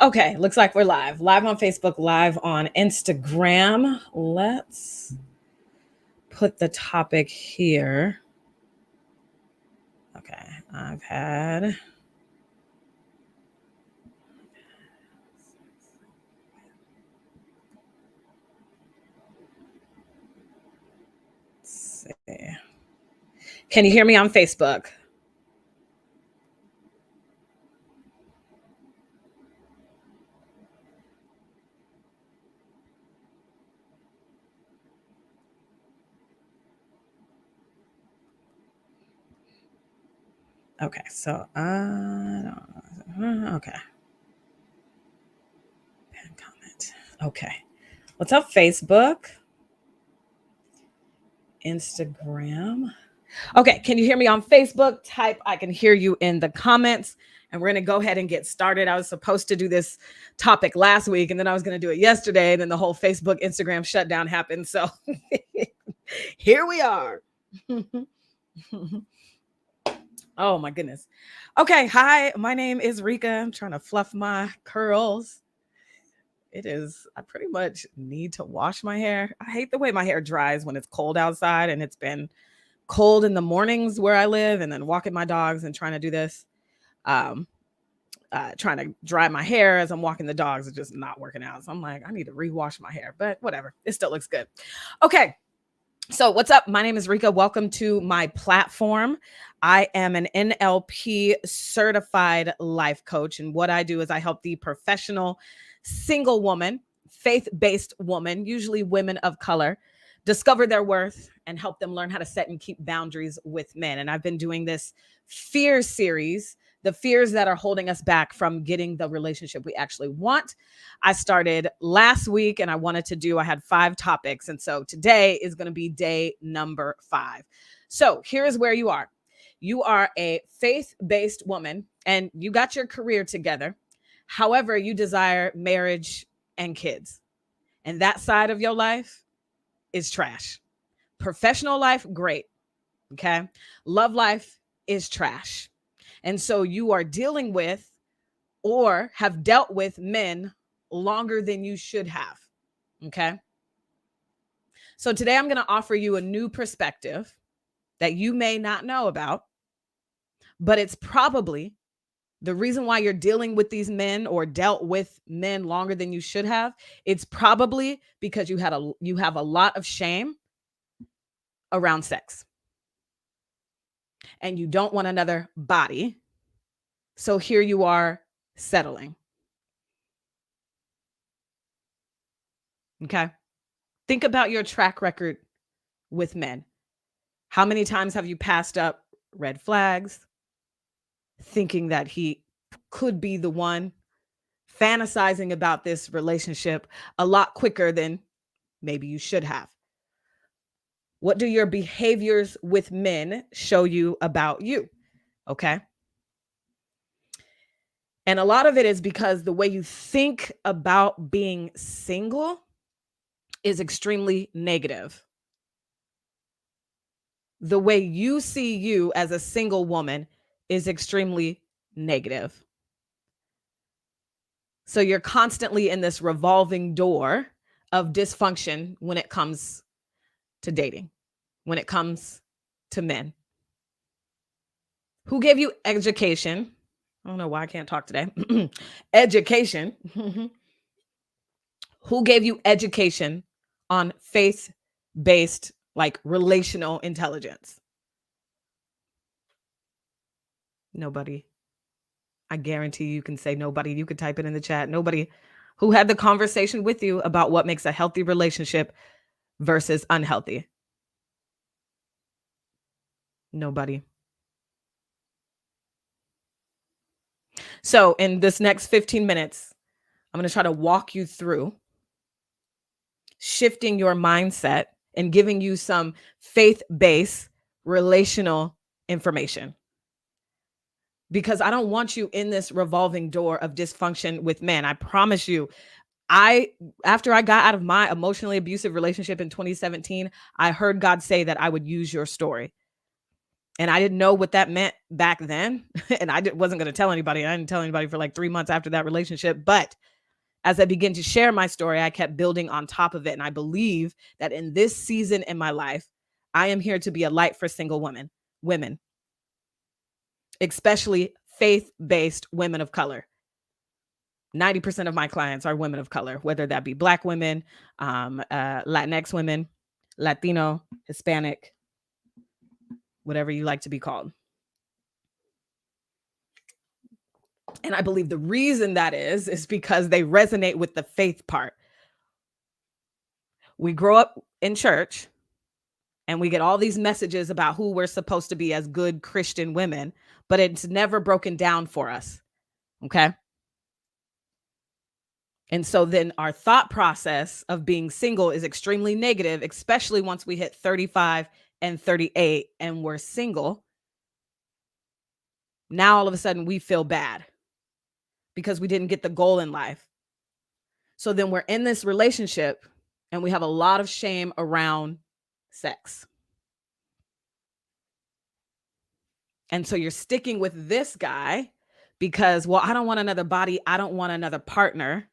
Okay, looks like we're live. Live on Facebook, live on Instagram. Let's put the topic here. Okay, I've had. Let's see. Can you hear me on Facebook? Okay, so okay. Pen comment. Okay. What's up, Facebook? Instagram. Okay, can you hear me on Facebook? Type I can hear you in the comments. And we're going to go ahead and get started. I was supposed to do this topic last week, and then I was going to do it yesterday. And then the whole Facebook, Instagram shutdown happened. So here we are. Oh, my goodness. Okay, hi, my name is Reka. I'm trying to fluff my curls. It is, I pretty much need to wash my hair. I hate the way my hair dries when it's cold outside, and it's been cold in the mornings where I live, and then walking my dogs and trying to do this. Um, trying to dry my hair as I'm walking the dogs is just not working out. So I'm like, I need to rewash my hair, but whatever. It still looks good. Okay. So what's up? My name is Reka. Welcome to my platform. I am an NLP certified life coach. And what I do is I help the professional single woman, faith-based woman, usually women of color, discover their worth and help them learn how to set and keep boundaries with men. And I've been doing this fear series, the fears that are holding us back from getting the relationship we actually want. I started last week and I had 5 topics. And so today is going to be day number 5. So here's where you are. You are a faith-based woman and you got your career together. However, you desire marriage and kids. And that side of your life is trash. Professional life, great. Okay. Love life is trash. And so you are dealing with or have dealt with men longer than you should have. Okay. So today I'm going to offer you a new perspective that you may not know about, but it's probably the reason why you're dealing with these men or dealt with men longer than you should have. It's probably because you have a lot of shame around sex and you don't want another body. So here you are settling. Okay. Think about your track record with men. How many times have you passed up red flags, thinking that he could be the one, fantasizing about this relationship a lot quicker than maybe you should have? What do your behaviors with men show you about you? Okay. And a lot of it is because the way you think about being single is extremely negative. The way you see you as a single woman is extremely negative. So you're constantly in this revolving door of dysfunction when it comes to dating, when it comes to men. Who gave you education? I don't know why I can't talk today. Education. Who gave you education on faith based, like relational intelligence? Nobody. I guarantee you can say nobody. You could type it in the chat. Nobody. Who had the conversation with you about what makes a healthy relationship versus unhealthy? Nobody. So, in this next 15 minutes, I'm going to try to walk you through shifting your mindset and giving you some faith based relational information. Because I don't want you in this revolving door of dysfunction with men. I promise you, after I got out of my emotionally abusive relationship in 2017, I heard God say that I would use your story. And I didn't know what that meant back then. And wasn't going to tell anybody. I didn't tell anybody for like 3 months after that relationship. But as I began to share my story, I kept building on top of it. And I believe that in this season in my life, I am here to be a light for single women, especially faith-based women of color. 90% of my clients are women of color, whether that be Black women, Latinx women, Latino, Hispanic, whatever you like to be called. And I believe the reason that is because they resonate with the faith part. We grow up in church and we get all these messages about who we're supposed to be as good Christian women, but it's never broken down for us. Okay. And so then our thought process of being single is extremely negative, especially once we hit 35 and 38 and we're single. Now, all of a sudden, we feel bad because we didn't get the goal in life. So then we're in this relationship and we have a lot of shame around sex. And so you're sticking with this guy because, well, I don't want another body. I don't want another partner.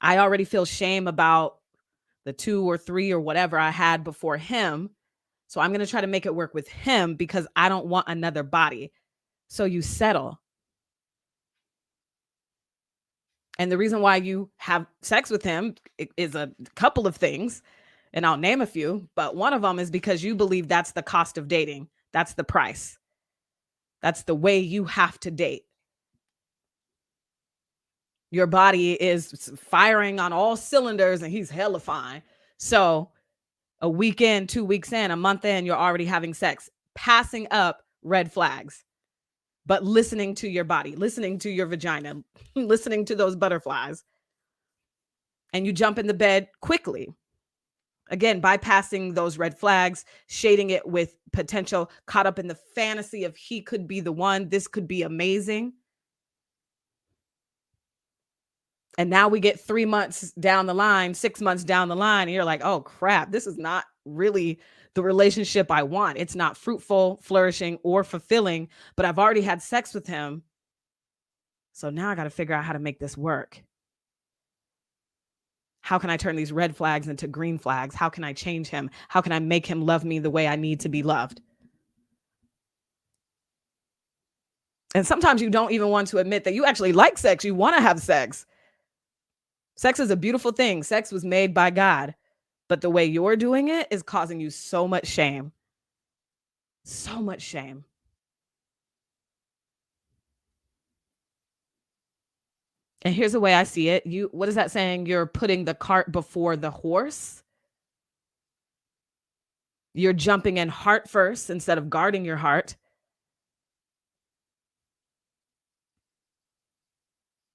I already feel shame about the 2 or 3 or whatever I had before him. So I'm going to try to make it work with him because I don't want another body. So you settle. And the reason why you have sex with him is a couple of things, and I'll name a few, but one of them is because you believe that's the cost of dating. That's the price. That's the way you have to date. Your body is firing on all cylinders and he's hella fine. So a week in, 2 weeks in, a month in, you're already having sex, passing up red flags, but listening to your body, listening to your vagina, listening to those butterflies. And you jump in the bed quickly. Again, bypassing those red flags, shading it with potential, caught up in the fantasy of he could be the one, this could be amazing. And now we get 3 months down the line, 6 months down the line, and you're like, oh crap, this is not really the relationship I want. It's not fruitful, flourishing, or fulfilling, but I've already had sex with him. So now I got to figure out how to make this work. How can I turn these red flags into green flags? How can I change him? How can I make him love me the way I need to be loved? And sometimes you don't even want to admit that you actually like sex. You want to have sex. Sex is a beautiful thing. Sex was made by God. But the way you're doing it is causing you so much shame. So much shame. And here's the way I see it. What is that saying? You're putting the cart before the horse. You're jumping in heart first instead of guarding your heart.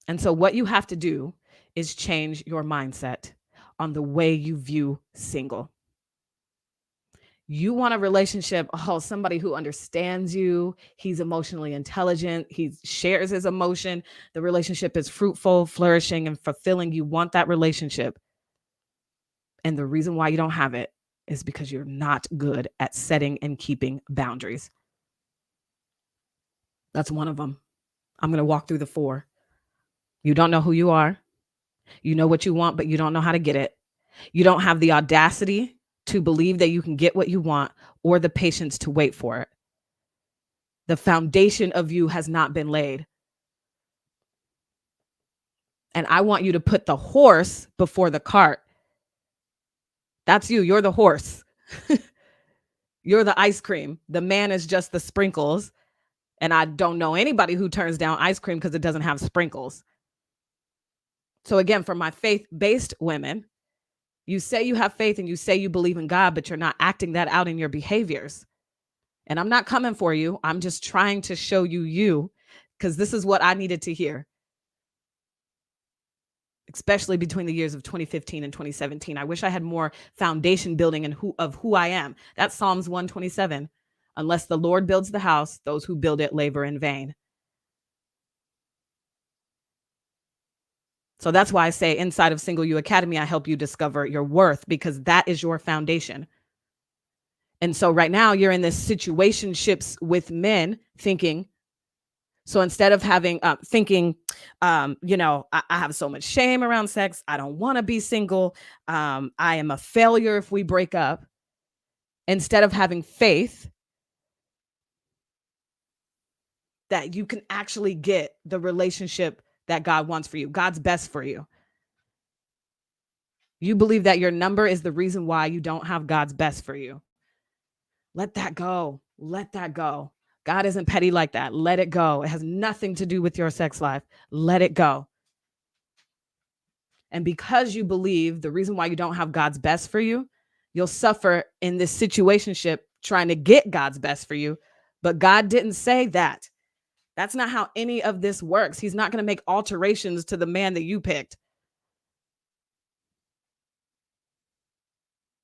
And so what you have to do is change your mindset on the way you view single. You want a relationship, somebody who understands you, he's emotionally intelligent, he shares his emotion, the relationship is fruitful, flourishing, and fulfilling. You want that relationship. And the reason why you don't have it is because you're not good at setting and keeping boundaries. That's one of them. I'm going to walk through the 4. You don't know who you are. You know what you want, but you don't know how to get it. You don't have the audacity to believe that you can get what you want or the patience to wait for it. The foundation of you has not been laid. And I want you to put the horse before the cart. That's you. You're the horse. You're the ice cream. The man is just the sprinkles. And I don't know anybody who turns down ice cream because it doesn't have sprinkles. So again, for my faith-based women, you say you have faith and you say you believe in God, but you're not acting that out in your behaviors. And I'm not coming for you. I'm just trying to show you, because this is what I needed to hear. Especially between the years of 2015 and 2017. I wish I had more foundation building of who I am. That's Psalms 127. Unless the Lord builds the house, those who build it labor in vain. So that's why I say inside of Single You Academy, I help you discover your worth, because that is your foundation. And so right now you're in this situationships with men thinking, so instead of having thinking, I have so much shame around sex. I don't want to be single. I am a failure if we break up. Instead of having faith that you can actually get the relationship that God wants for you, God's best for you. You believe that your number is the reason why you don't have God's best for you. Let that go. Let that go. God isn't petty like that. Let it go. It has nothing to do with your sex life. Let it go. And because you believe the reason why you don't have God's best for you, you'll suffer in this situationship trying to get God's best for you. But God didn't say that. That's not how any of this works. He's not going to make alterations to the man that you picked.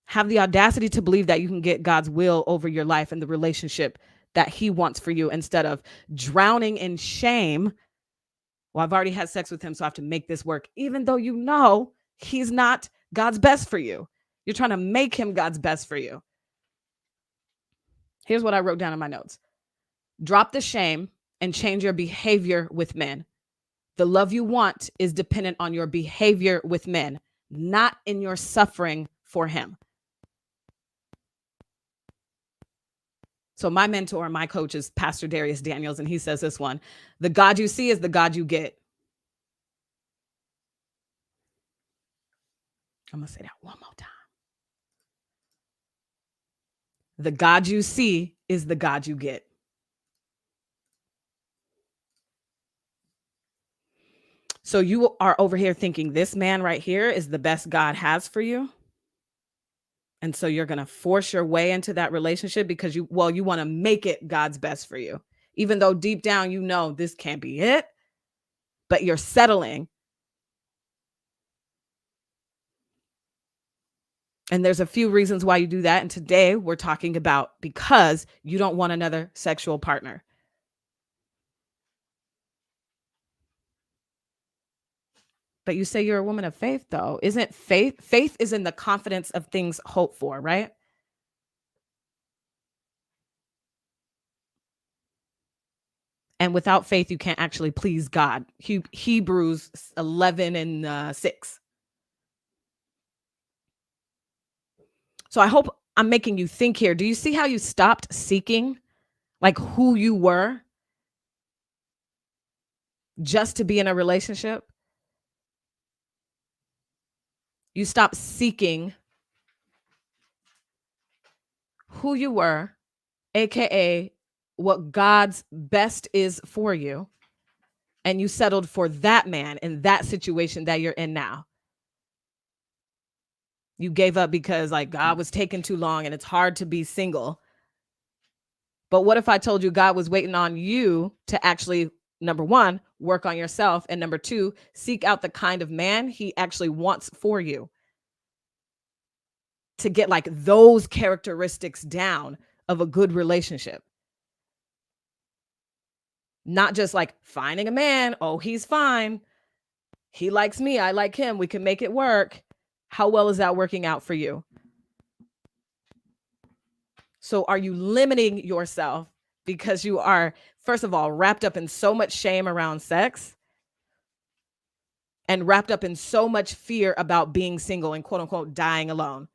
Have the audacity to believe that you can get God's will over your life and the relationship that he wants for you instead of drowning in shame. Well, I've already had sex with him, so I have to make this work, even though you know he's not God's best for you. You're trying to make him God's best for you. Here's what I wrote down in my notes. Drop the shame and change your behavior with men. The love you want is dependent on your behavior with men, not in your suffering for him. So my mentor, my coach is Pastor Darius Daniels, and he says this one: the God you see is the God you get. I'm going to say that one more time. The God you see is the God you get. So you are over here thinking this man right here is the best God has for you. And so you're going to force your way into that relationship because you want to make it God's best for you, even though deep down, you know, this can't be it, but you're settling. And there's a few reasons why you do that. And today we're talking about because you don't want another sexual partner. But you say you're a woman of faith, though. Isn't faith? Faith is in the confidence of things hoped for, right? And without faith, you can't actually please God. Hebrews 11 and 6. So I hope I'm making you think here. Do you see how you stopped seeking like who you were just to be in a relationship? You stopped seeking who you were, AKA what God's best is for you. And you settled for that man in that situation that you're in now. You gave up because like God was taking too long and it's hard to be single. But what if I told you God was waiting on you to actually, number one, work on yourself, and number two, seek out the kind of man he actually wants for you, to get like those characteristics down of a good relationship? Not just like finding a man, oh, he's fine, he likes me, I like him, we can make it work. How well is that working out for you? So are you limiting yourself because you are, first of all, wrapped up in so much shame around sex and wrapped up in so much fear about being single and quote unquote dying alone?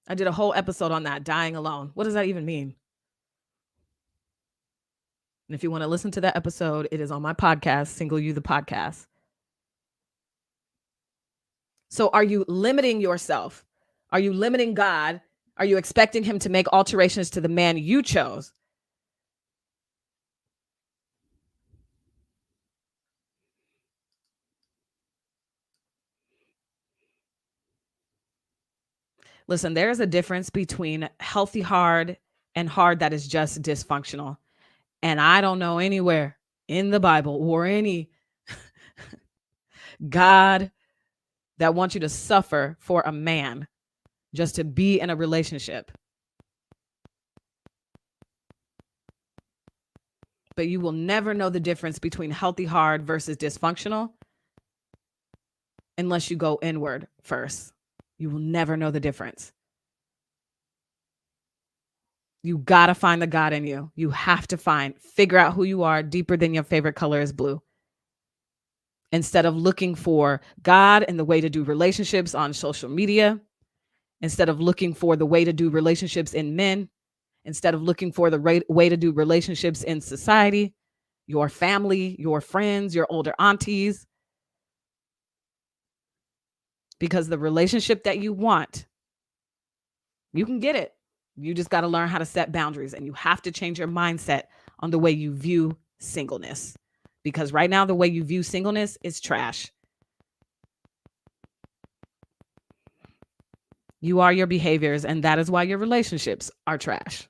I did a whole episode on that, dying alone. What does that even mean? And if you want to listen to that episode, it is on my podcast, Single You the Podcast. So are you limiting yourself? Are you limiting God? Are you expecting him to make alterations to the man you chose? Listen, there is a difference between healthy hard and hard that is just dysfunctional. And I don't know anywhere in the Bible or any God that wants you to suffer for a man just to be in a relationship. But you will never know the difference between healthy hard versus dysfunctional unless you go inward first. You will never know the difference. You got to find the God in you. You have to figure out who you are deeper than your favorite color is blue. Instead of looking for God and the way to do relationships on social media, instead of looking for the way to do relationships in men, instead of looking for the way to do relationships in society, your family, your friends, your older aunties. Because the relationship that you want, you can get it. You just got to learn how to set boundaries, and you have to change your mindset on the way you view singleness. Because right now, the way you view singleness is trash. You are your behaviors, and that is why your relationships are trash.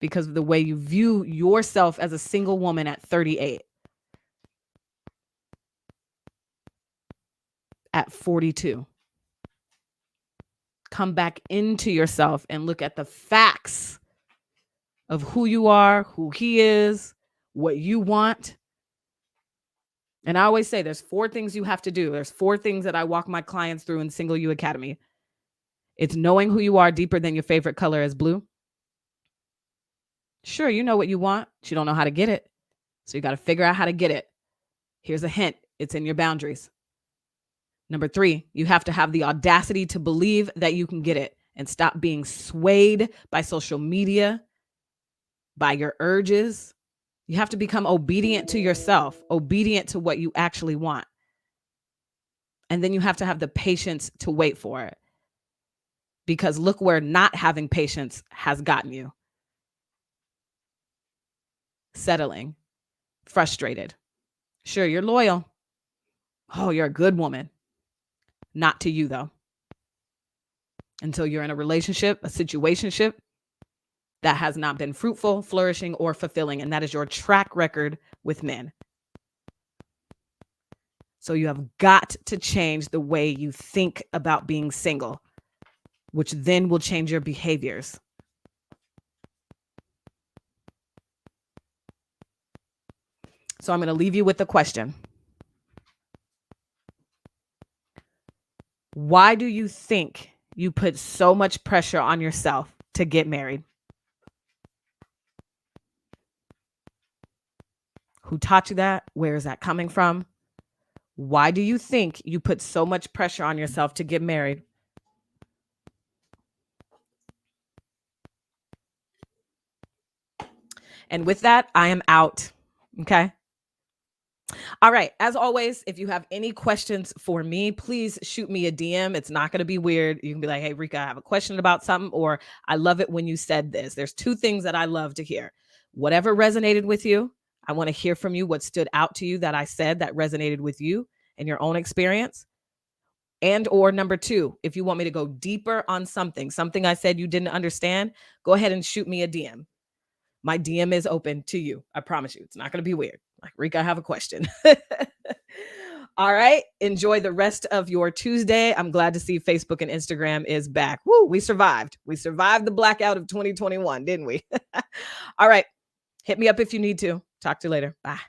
Because of the way you view yourself as a single woman at 38, at 42. Come back into yourself and look at the facts of who you are, who he is, what you want. And I always say there's 4 things you have to do. There's 4 things that I walk my clients through in Single You Academy. It's knowing who you are deeper than your favorite color is blue. Sure, you know what you want, but you don't know how to get it. So you got to figure out how to get it. Here's a hint. It's in your boundaries. Number 3, you have to have the audacity to believe that you can get it and stop being swayed by social media, by your urges. You have to become obedient to yourself, obedient to what you actually want. And then you have to have the patience to wait for it. Because look where not having patience has gotten you. Settling, frustrated. Sure, you're loyal. Oh, you're a good woman. Not to you, though. Until you're in a relationship, a situationship that has not been fruitful, flourishing, or fulfilling. And that is your track record with men. So you have got to change the way you think about being single, which then will change your behaviors. So I'm going to leave you with a question. Why do you think you put so much pressure on yourself to get married? Who taught you that? Where is that coming from? Why do you think you put so much pressure on yourself to get married? And with that, I am out. Okay. All right. As always, if you have any questions for me, please shoot me a DM. It's not going to be weird. You can be like, hey, Reka, I have a question about something, or I love it when you said this. There's 2 things that I love to hear. Whatever resonated with you, I want to hear from you what stood out to you that I said that resonated with you and your own experience. And or number 2, if you want me to go deeper on something I said you didn't understand, go ahead and shoot me a DM. My DM is open to you. I promise you. It's not going to be weird. Like, Reka, I have a question. All right. Enjoy the rest of your Tuesday. I'm glad to see Facebook and Instagram is back. Woo, we survived. We survived the blackout of 2021, didn't we? All right. Hit me up if you need to. Talk to you later. Bye.